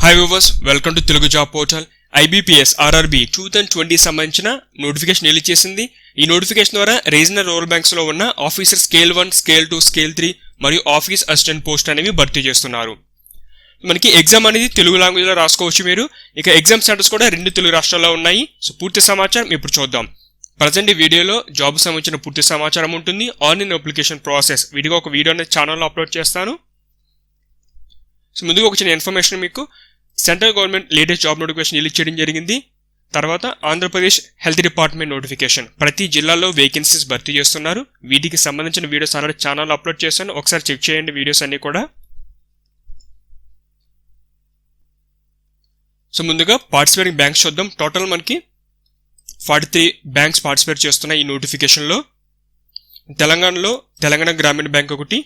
Hi viewers, welcome to Telugu job portal. IBPS RRB 2020 సంబంధించిన notification release చేసింది. ఈ notification ద్వారా రీజనల్ రూరల్ బ్యాంక్స్ లో ఉన్న ఆఫీసర్ స్కేల్ 1, స్కేల్ 2, స్కేల్ 3 మరియు ఆఫీస్ అసిస్టెంట్ పోస్ట్ అనేవి భర్తీ చేస్తున్నారు. మనకి ఎగ్జామ్ అనేది తెలుగు లాంగ్వేజ్ లో రాసుకోవచ్చు మీరు. ఇక ఎగ్జామ్ సెంటర్స్ కూడా 2 తెలుగు రాష్ట్రాల్లో ఉన్నాయి. సో పూర్తి సమాచారం ఇప్పుడు చూద్దాం. ప్రజెంట్ ఈ వీడియోలో జాబ్ సంబంధించిన పూర్తి సమాచారం ఉంటుంది. ఆన్లైన్ అప్లికేషన్ ప్రాసెస్ వీడియోగా ఒక వీడియో అనేది ఛానల్లో అప్లోడ్ చేస్తాను. సో ముందుగా ఒక చిన్న ఇన్ఫర్మేషన్, మీకు central government latest job notification release చేయడం జరిగింది. తర్వాత ఆంధ్రప్రదేశ్ హెల్త్ డిపార్ట్మెంట్ నోటిఫికేషన్, ప్రతి జిల్లాలో వేకెన్సీస్ భర్తీ చేస్తున్నారు. వీటికి సంబంధించిన వీడియోస్ ఆల్రెడీ ఛానల్లో అప్లోడ్ చేస్తాను, ఒకసారి చెక్ చేయండి వీడియోస్ అన్ని కూడా. సో ముందుగా పార్టిసిపేటింగ్ బ్యాంక్స్ చూద్దాం. టోటల్ మనకి 43 బ్యాంక్స్ పార్టిసిపేట్ చేస్తున్నాయి ఈ నోటిఫికేషన్లో. తెలంగాణలో తెలంగాణ గ్రామీణ బ్యాంక్ ఒకటి,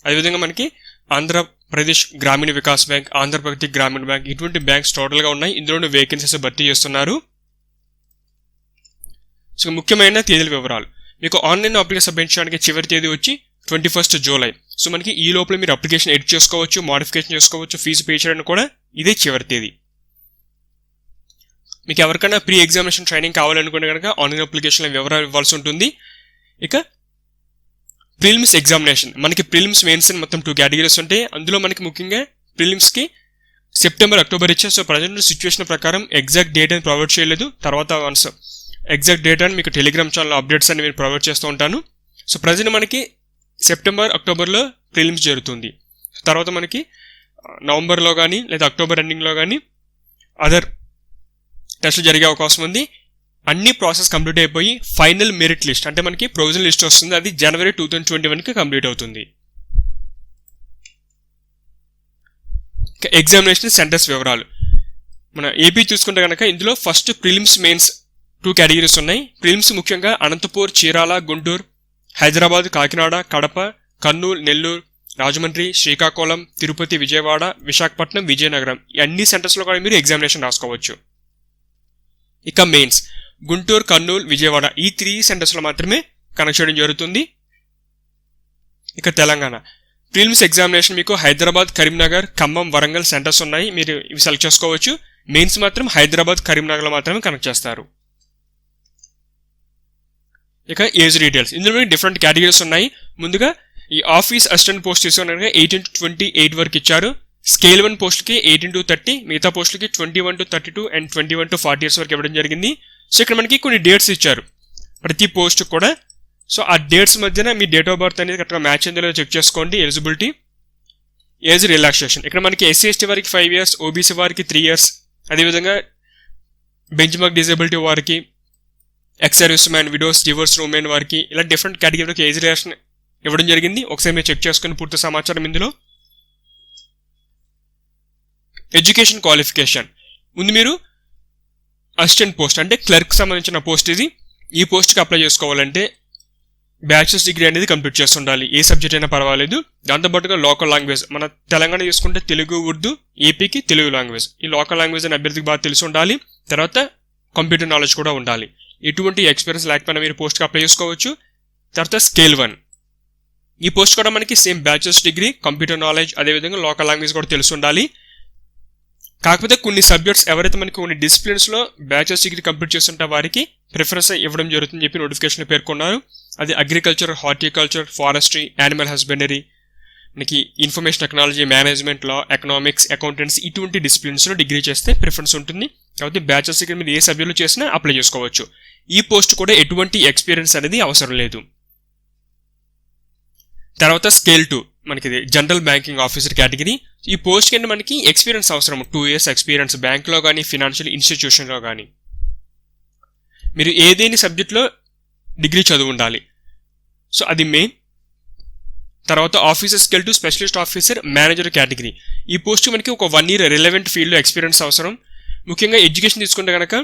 అదేవిధంగా మనకి ఆంధ్రప్రదేశ్ గ్రామీణ వికాస్ బ్యాంక్, ఆంధ్రప్రదేశ్ గ్రామీణ బ్యాంక్, ఇటువంటి బ్యాంక్స్ టోటల్గా ఉన్నాయి. ఇందులోనే వేకెన్సీస్ భర్తీ చేస్తున్నారు. సో ముఖ్యమైన తేదీల వివరాలు, మీకు ఆన్లైన్ అప్లికేషన్ సబ్మిట్ చేయడానికి చివరి తేదీ వచ్చి 21 జూలై. సో మనకి ఈ లోపల మీరు అప్లికేషన్ ఎడిట్ చేసుకోవచ్చు, మోడిఫికేషన్ చేసుకోవచ్చు, ఫీజు పే చేయడానికి కూడా ఇదే చివరి తేదీ. మీకు ఎవరికైనా ప్రీ ఎగ్జామినేషన్ ట్రైనింగ్ కావాలనుకుంటే కనుక ఆన్లైన్ అప్లికేషన్లో వివరాలు ఇవ్వాల్సి ఉంటుంది. ఇక ప్రిలిమ్స్ ఎగ్జామినేషన్, మనకి ప్రిలిమ్స్ మెయిన్స్ అని మొత్తం 2 కేటగిరీస్ ఉంటాయి. అందులో మనకి ముఖ్యంగా ప్రిలిమ్స్కి సెప్టెంబర్, అక్టోబర్ ఇచ్చారు. సో ప్రజెంట్ సిచ్యువేషన్ ప్రకారం ఎగ్జాక్ట్ డేట్ అని ప్రొవైడ్ చేయలేదు. తర్వాత వన్స్ ఎగ్జాక్ట్ డేట్ అని మీకు టెలిగ్రామ్ ఛానల్ అప్డేట్స్ అని నేను ప్రొవైడ్ చేస్తూ ఉంటాను. సో ప్రజెంట్ మనకి సెప్టెంబర్, అక్టోబర్లో ప్రిలిమ్స్ జరుగుతుంది. తర్వాత మనకి నవంబర్లో కానీ లేదా అక్టోబర్ ఎండింగ్లో కానీ అదర్ టెస్ట్లు జరిగే అవకాశం ఉంది. అన్ని ప్రాసెస్ కంప్లీట్ అయిపోయి ఫైనల్ మెరిట్ లిస్ట్ అంటే మనకి ప్రొవిజనల్ లిస్ట్ వస్తుంది. అది జనవరి 2021కి కంప్లీట్ అవుతుంది. ఎగ్జామినేషన్ సెంటర్స్ వివరాలు, మన ఏపీ చూసుకుంటే కనుక ఇందులో ఫస్ట్ ప్రిలిమ్స్ మెయిన్స్ 2 కేటగిరీస్ ఉన్నాయి. ప్రిలిమ్స్ ముఖ్యంగా అనంతపూర్, చీరాల, గుంటూరు, హైదరాబాద్, కాకినాడ, కడప, కర్నూలు, నెల్లూరు, రాజమండ్రి, శ్రీకాకుళం, తిరుపతి, విజయవాడ, విశాఖపట్నం, విజయనగరం, ఈ అన్ని సెంటర్స్లో కూడా మీరు ఎగ్జామినేషన్ రాసుకోవచ్చు. ఇక మెయిన్స్ గుంటూరు, కర్నూలు, విజయవాడ, ఈ 3 సెంటర్స్లో మాత్రమే కనెక్ట్ చేయడం జరుగుతుంది. ఇక తెలంగాణ ప్రిలిమ్స్ ఎగ్జామినేషన్ మీకు హైదరాబాద్, కరీంనగర్, ఖమ్మం, వరంగల్ సెంటర్స్ ఉన్నాయి. మీరు ఇవి సెలెక్ట్ చేసుకోవచ్చు. మెయిన్స్ మాత్రం హైదరాబాద్, కరీంనగర్లో మాత్రమే కనెక్ట్ చేస్తారు. ఇక ఏజ్ డీటెయిల్స్, ఇందులో డిఫరెంట్ కేటగిరీస్ ఉన్నాయి. ముందుగా ఈ ఆఫీస్ అసిస్టెంట్ పోస్ట్ తీసుకున్న 18 to 28 వరకు ఇచ్చారు. స్కేల్ 1 పోస్టులకి 18 to 30, మిగతా పోస్టులకి 21 to 32 అండ్ 21 to 40 ఇయర్స్ వరకు ఇవ్వడం జరిగింది. సో ఇక్కడ మనకి కొన్ని డేట్స్ ఇచ్చారు ప్రతి పోస్ట్ కూడా. సో ఆ డేట్స్ మధ్యన మీ డేట్ ఆఫ్ బర్త్ అనేది కరెక్ట్గా మ్యాచ్ అయిందో చెక్ చేసుకోండి. ఎలిజిబిలిటీ, ఏజ్ రిలాక్సేషన్, ఇక్కడ మనకి SC/ST వారికి 5 years, OBC వారికి 3 years, అదేవిధంగా బెంచ్ మార్క్ డిజేబిలిటీ వారికి, ex service man, widows, divorce women వారికి, ఇలా డిఫరెంట్ కేటగిరీకి ఏజ్ రిలాక్సేషన్ ఇవ్వడం జరిగింది. ఒకసారి మీరు చెక్ చేసుకుని పూర్తి సమాచారం ఇందులో. ఎడ్యుకేషన్ క్వాలిఫికేషన్, ముందు మీరు అసిస్టెంట్ పోస్ట్ అంటే క్లర్క్ సంబంధించిన పోస్ట్ ఇది. ఈ పోస్ట్కి అప్లై చేసుకోవాలంటే బ్యాచిలర్స్ డిగ్రీ అనేది కంప్లీట్ చేస్తుండాలి. ఏ సబ్జెక్ట్ అయినా పర్వాలేదు. దాంతోపాటుగా లోకల్ లాంగ్వేజ్, మన తెలంగాణ చూసుకుంటే తెలుగు, ఉర్దూ, ఏపీకి తెలుగు లాంగ్వేజ్, ఈ లోకల్ లాంగ్వేజ్ అని అభ్యర్థికి బాగా తెలిసి ఉండాలి. తర్వాత కంప్యూటర్ నాలెడ్జ్ కూడా ఉండాలి. ఎటువంటి ఎక్స్పీరియన్స్ లేకపోయినా మీరు పోస్ట్కి అప్లై చేసుకోవచ్చు. తర్వాత స్కేల్ 1, ఈ పోస్ట్ కూడా మనకి same bachelors degree, computer knowledge, అదేవిధంగా లోకల్ లాంగ్వేజ్ కూడా తెలిసి ఉండాలి. కాకపోతే కొన్ని సబ్జెక్ట్స్ ఎవరైతే మనకి కొన్ని డిసిప్లిన్స్లో బ్యాచిలర్స్ డిగ్రీ కంప్లీట్ చేస్తుంటే వారికి ప్రిఫరెన్స్ ఇవ్వడం జరుగుతుందని చెప్పి నోటిఫికేషన్లో పేర్కొన్నారు. అది agriculture, horticulture, forestry, animal husbandry, మనకి ఇన్ఫర్మేషన్ టెక్నాలజీ, మేనేజ్మెంట్, లా, ఎకనామిక్స్, అకౌంటెన్సీ, ఇటువంటి డిసిప్లిన్స్లో డిగ్రీ చేస్తే ప్రిఫరెన్స్ ఉంటుంది. కాబట్టి బ్యాచిలర్స్ డిగ్రీ మీద ఏ సబ్జెక్టులో చేసినా అప్లై చేసుకోవచ్చు. ఈ పోస్ట్ కూడా ఎటువంటి ఎక్స్పీరియన్స్ అనేది అవసరం లేదు. తర్వాత స్కేల్ 2, మనకి జనరల్ బ్యాంకింగ్ ఆఫీసర్ కేటగిరీ. ఈ పోస్ట్ కింద మనకి ఎక్స్పీరియన్స్ అవసరం, 2 years ఎక్స్పీరియన్స్ బ్యాంక్లో కానీ ఫినాన్షియల్ ఇన్స్టిట్యూషన్లో కానీ. మీరు ఏదేని సబ్జెక్ట్లో డిగ్రీ చదువు ఉండాలి. సో అది మెయిన్. తర్వాత officer scale 2 specialist officer manager category. ఈ పోస్ట్ మనకి ఒక 1 year రిలవెంట్ ఫీల్డ్లో ఎక్స్పీరియన్స్ అవసరం. ముఖ్యంగా ఎడ్యుకేషన్ తీసుకుంటే కనుక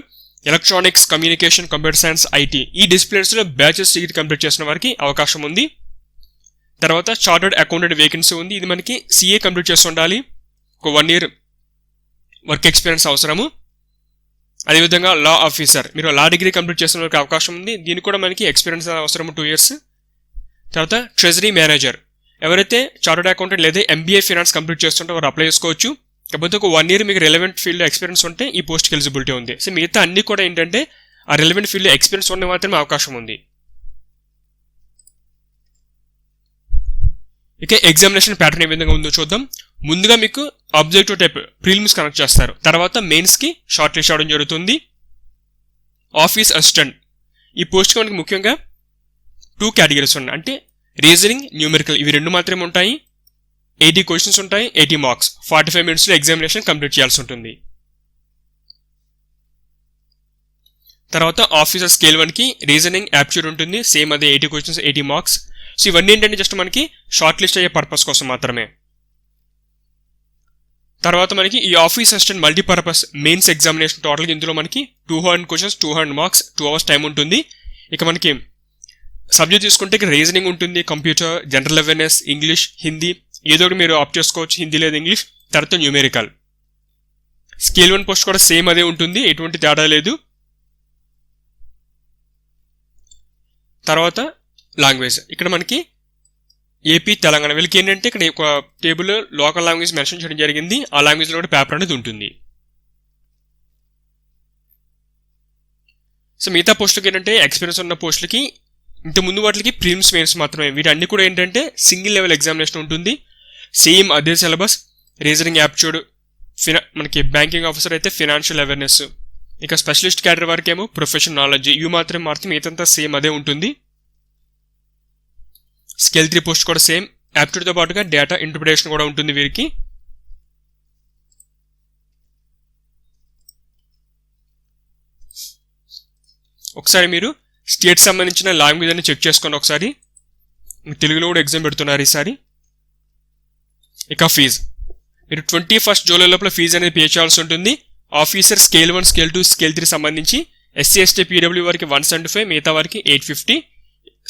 electronics, communication, computer science, IT, ఈ డిసిప్లిన్స్లో బ్యాచిలర్స్ డిగ్రీ కంప్లీట్ చేసిన వారికి అవకాశం ఉంది. తర్వాత చార్టర్డ్ అకౌంటెంట్ వేకెన్సీ ఉంది. ఇది మనకి CA కంప్లీట్ చేసి ఉండాలి. ఒక 1 year వర్క్ ఎక్స్పీరియన్స్ అవసరము. అదేవిధంగా లా ఆఫీసర్, మీరు లా డిగ్రీ కంప్లీట్ చేసిన వారికి అవకాశం ఉంది. దీనికి కూడా మనకి ఎక్స్పీరియన్స్ అవసరం 2 years. తర్వాత ట్రెజరీ మేనేజర్, ఎవరైతే చార్టర్డ్ అకౌంటెంట్ లేదా MBA ఫైనాన్స్ కంప్లీట్ చేస్తుంటే వారు అప్లై చేసుకోవచ్చు. కాకపోతే ఒక 1 year మీకు రిలవెంట్ ఫీల్డ్ ఎక్స్పీరియన్స్ ఉంటే ఈ పోస్ట్కి ఎలిజిబిలిటీ ఉంది. సో మిగతా అన్ని కూడా ఏంటంటే ఆ రిలవెంట్ ఫీల్డ్ ఎక్స్పీరియన్స్ ఉన్న మాత్రమే అవకాశం ఉంది. ఇక ఎగ్జామినేషన్ ప్యాటర్న్ ఏ విధంగా ఉందో చూద్దాం. ముందుగా మీకు ఆబ్జెక్టివ్ టైప్ ప్రిలిమ్స్ కనెక్ట్ చేస్తారు, తర్వాత మెయిన్స్కి షార్ట్ లిస్ట్ అవడం జరుగుతుంది. ఆఫీస్ అసిస్టెంట్ ఈ పోస్ట్కి మనకి ముఖ్యంగా 2 కేటగిరీస్ ఉన్నాయి, అంటే రీజనింగ్, న్యూమెరికల్ ఇవి 2 మాత్రమే ఉంటాయి. 80 క్వశ్చన్స్ ఉంటాయి, 80 మార్క్స్, 45 minutesలో ఎగ్జామినేషన్ కంప్లీట్ చేయాల్సి ఉంటుంది. తర్వాత ఆఫీసర్ స్కేల్ 1కి రీజనింగ్, యాప్ట్యూడ్ ఉంటుంది, సేమ్ అదే 80 క్వశ్చన్స్, 80 మార్క్స్. సో ఇవన్నీ ఏంటంటే జస్ట్ మనకి షార్ట్ లిస్ట్ అయ్యే పర్పస్ కోసం మాత్రమే. తర్వాత మనకి ఈ office assistant multipurpose mains examination టోటల్గా ఇందులో మనకి 200 క్వశ్చన్స్, 200 మార్క్స్, 2 hours టైం ఉంటుంది. ఇక మనకి సబ్జెక్ట్ తీసుకుంటే ఇక్కడ రీజనింగ్ ఉంటుంది, computer, general awareness, English, Hindi ఏదో ఒకటి మీరు ఆప్ట్ చేసుకోవచ్చు, హిందీ లేదా ఇంగ్లీష్. తర్వాత న్యూమెరికల్. స్కేల్ 1 పోస్ట్ కూడా సేమ్ అదే ఉంటుంది, ఎటువంటి తేడా లేదు. తర్వాత లాంగ్వేజ్ ఇక్కడ మనకి ఏపీ, తెలంగాణ వీళ్ళకి ఏంటంటే ఇక్కడ ఒక టేబుల్ లోకల్ లాంగ్వేజ్ మెన్షన్ చేయడం జరిగింది, ఆ లాంగ్వేజ్లో కూడా పేపర్ అనేది ఉంటుంది. సో మిగతా పోస్టులకి ఏంటంటే ఎక్స్పీరియన్స్ ఉన్న పోస్టులకి ఇంత ముందు వాటికి ప్రిలిమ్స్, మెయిన్స్ మాత్రమే. వీటన్ని కూడా ఏంటంటే సింగిల్ లెవెల్ ఎగ్జామినేషన్ ఉంటుంది, సేమ్ అదే సిలబస్. రీజనింగ్, యాప్ట్యూడ్, మనకి బ్యాంకింగ్ ఆఫీసర్ అయితే ఫినాన్షియల్ అవేర్నెస్, ఇక స్పెషలిస్ట్ క్యాడర్ వరకు ఏమో ప్రొఫెషనల్ నాలెడ్జ్, ఇవి మాత్రమే మారుతుంది, మిగతా సేమ్ అదే ఉంటుంది. స్కేల్ 3 పోస్ట్ కూడా సేమ్, యాప్ట్యూడ్తో పాటుగా డేటా ఇంటర్ప్రిటేషన్ కూడా ఉంటుంది వీరికి. ఒకసారి మీరు స్టేట్ సంబంధించిన లాంగ్వేజ్ అని చెక్ చేసుకోండి ఒకసారి. తెలుగులో కూడా ఎగ్జామ్ పెడుతున్నారు ఈసారి. ఇక ఫీజు మీరు 21st జూలై లోపల ఫీజు అనేది పే చేయాల్సి ఉంటుంది. ఆఫీసర్ స్కేల్ 1, స్కేల్ 2, స్కేల్ 3 సంబంధించి SC, ST, PW వారికి 175, మిగతా వారికి 850.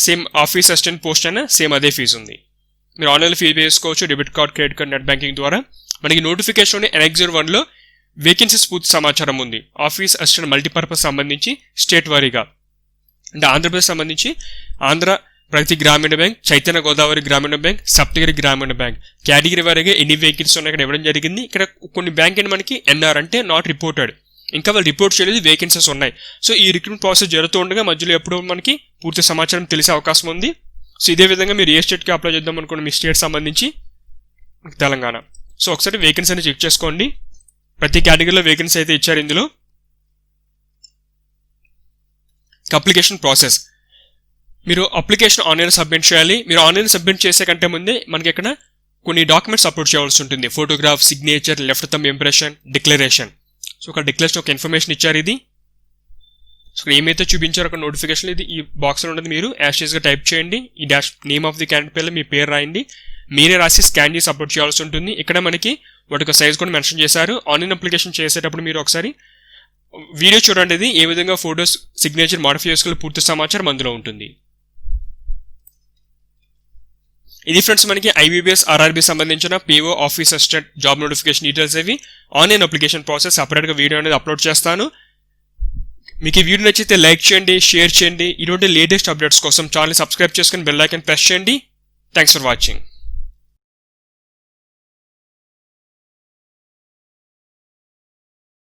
సేమ్ ఆఫీస్ అసిస్టెంట్ పోస్ట్ అయినా సేమ్ అదే ఫీజు ఉంది. మీరు ఆన్లైన్లో ఫీజు పే చేసుకోవచ్చు, debit card, credit card, net banking ద్వారా. మనకి నోటిఫికేషన్ NX 01లో వేకెన్సీస్ పూర్తి సమాచారం ఉంది. ఆఫీస్ అసిస్టెంట్ మల్టీపర్పస్ సంబంధించి స్టేట్ వారీగా, అంటే ఆంధ్రప్రదేశ్ సంబంధించి ఆంధ్ర ప్రగతి గ్రామీణ బ్యాంక్, చైతన్య గోదావరి గ్రామీణ బ్యాంక్, సప్తగిరి గ్రామీణ బ్యాంక్ కేటగిరీ వారీగా ఎన్ని వేకెన్సీస్ ఉన్నాయి ఇక్కడ ఇవ్వడం జరిగింది. ఇక్కడ కొన్ని బ్యాంక్ అండ్ మనకి NR అంటే నాట్ రిపోర్టెడ్, ఇంకా వాళ్ళు రిపోర్ట్ చేయలేదు, వేకెన్సీస్ ఉన్నాయి. సో ఈ రిక్రూట్మెంట్ ప్రాసెస్ జరుగుతూ ఉండగా మధ్యలో ఎప్పుడో మనకి పూర్తి సమాచారం తెలిసే అవకాశం ఉంది. సో ఇదే విధంగా మీరు ఏ స్టేట్కి అప్లై చేద్దాం అనుకోండి, మీ స్టేట్ సంబంధించి తెలంగాణ. సో ఒకసారి వేకెన్సీ అని చెక్ చేసుకోండి, ప్రతి కేటగిరీలో వేకెన్సీ అయితే ఇచ్చారు ఇందులో. అప్లికేషన్ ప్రాసెస్ మీరు అప్లికేషన్ ఆన్లైన్ సబ్మిట్ చేయాలి. మీరు ఆన్లైన్ సబ్మిట్ చేసే కంటే ముందే మనకి ఇక్కడ కొన్ని డాక్యుమెంట్స్ అప్లోడ్ చేయాల్సి ఉంటుంది. Photograph, signature, left thumb impression, declaration. So ఒక డిక్లరేషన్ ఒక ఇన్ఫర్మేషన్ ఇచ్చారు ఇది. సో ఏమైతే చూపించారో ఒక నోటిఫికేషన్ ఇది ఈ బాక్స్లో ఉన్నది, మీరు యాషెస్గా టైప్ చేయండి. ఈ dash name of the candidate పేర్లో మీ పేరు రాయండి, మీరే రాసి స్కాన్ చేసి అప్లోడ్ చేయాల్సి ఉంటుంది. ఇక్కడ మనకి వాటి ఒక సైజ్ కూడా మెన్షన్ చేశారు. ఆన్లైన్ అప్లికేషన్ చేసేటప్పుడు మీరు ఒకసారి వీడియో చూడండి, ఇది ఏ విధంగా ఫోటోస్, సిగ్నేచర్ మాడిఫై చేసుకోవాలి, పూర్తి సమాచారం అందులో ఉంటుంది. ఇది ఫ్రెండ్స్ మనకి IBPS, RRB సంబంధించిన PO office assistant job notification details అవి. ఆన్లైన్ అప్లికేషన్ ప్రాసెస్ సపరేట్గా వీడియో అనేది అప్లోడ్ చేస్తాను. మీకు ఈ వీడియో నచ్చితే లైక్ చేయండి, షేర్ చేయండి. ఇటువంటి లేటెస్ట్ అప్డేట్స్ కోసం ఛానల్ సబ్స్క్రైబ్ చేసుకుని బెల్ ఐకాన్ ప్రెస్ చేయండి. Thanks for watching.